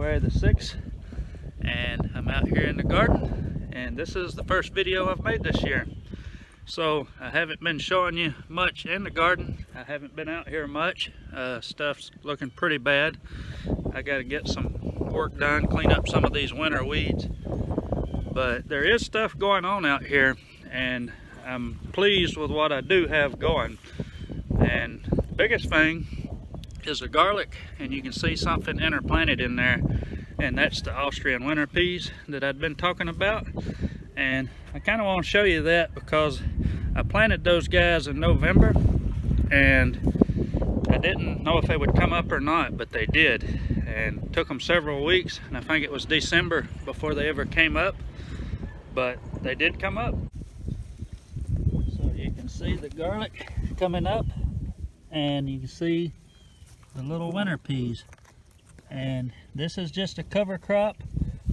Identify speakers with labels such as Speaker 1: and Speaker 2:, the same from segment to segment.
Speaker 1: January the 6th, and I'm out here in the garden, and this is the first video I've made this year. So I haven't been showing you much in the garden. I haven't been out here much. Stuff's looking pretty bad. I got to get some work done, clean up some of these winter weeds. But there is stuff going on out here, and I'm pleased with what I do have going. And the biggest thing is the garlic, and you can see something interplanted in there, and that's the Austrian winter peas that I'd been talking about. And I kind of want to show you that because I planted those guys in November, and I didn't know if they would come up or not, but they did. And it took them several weeks, and I think it was December before they ever came up, but they did come up. So you can see the garlic coming up, and you can see the little winter peas. And this is just a cover crop,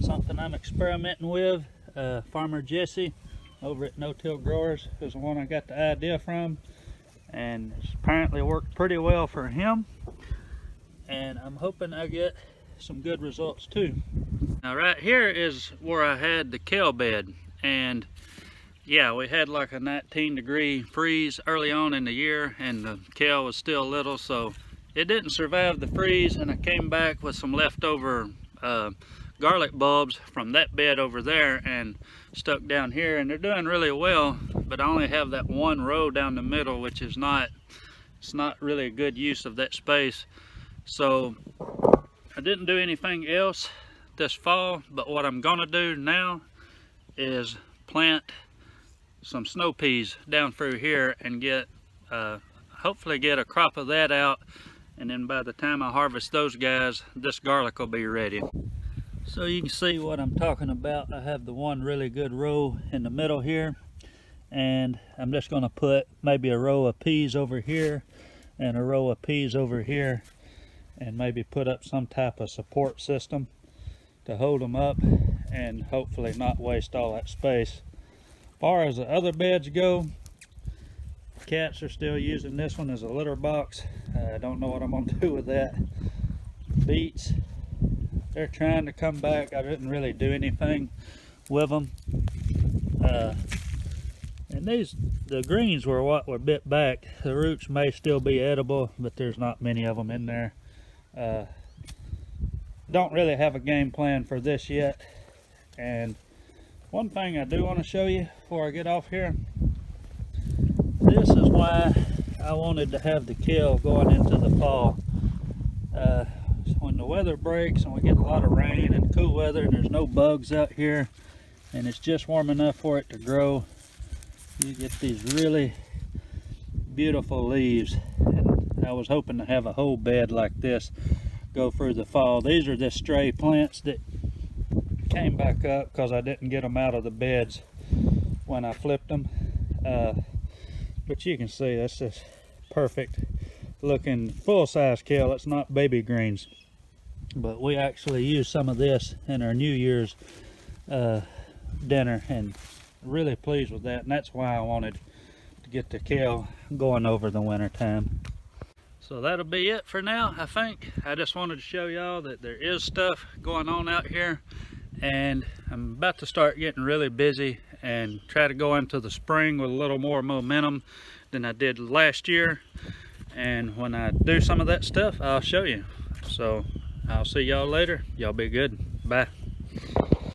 Speaker 1: something I'm experimenting with. Farmer Jesse over at No Till Growers is the one I got the idea from, and it's apparently worked pretty well for him, and I'm hoping I get some good results too. Now right here is where I had the kale bed, and yeah, we had like a 19-degree freeze early on in the year, and the kale was still little, so it didn't survive the freeze, and I came back with some leftover garlic bulbs from that bed over there and stuck down here, and they're doing really well, but I only have that one row down the middle, which is not really a good use of that space. So I didn't do anything else this fall, but what I'm gonna do now is plant some snow peas down through here and get hopefully get a crop of that out, and then by the time I harvest those guys, this garlic will be ready. So you can see what I'm talking about. I have the one really good row in the middle here, and I'm just going to put maybe a row of peas over here and a row of peas over here, and maybe put up some type of support system to hold them up and hopefully not waste all that space. As far as the other beds go, cats are still using this one as a litter box. I don't know what I'm going to do with that. Beets, they're trying to come back. I didn't really do anything with them. And the greens were what were bit back. The roots may still be edible, but there's not many of them in there. Don't really have a game plan for this yet. And one thing I do want to show you before I get off here, this is why I wanted to have the kale going into the fall. When the weather breaks and we get a lot of rain and cool weather and there's no bugs out here and it's just warm enough for it to grow, you get these really beautiful leaves. And I was hoping to have a whole bed like this go through the fall. These are just stray plants that came back up because I didn't get them out of the beds when I flipped them. But you can see that's just perfect looking full-size kale. It's not baby greens, but we actually used some of this in our New Year's dinner, and really pleased with that, and that's why I wanted to get the kale going over the winter time. So that'll be it for now. I think I just wanted to show y'all that there is stuff going on out here, and I'm about to start getting really busy and try to go into the spring with a little more momentum than I did last year. And when I do some of that stuff, I'll show you. So I'll see y'all later. Y'all be good. Bye.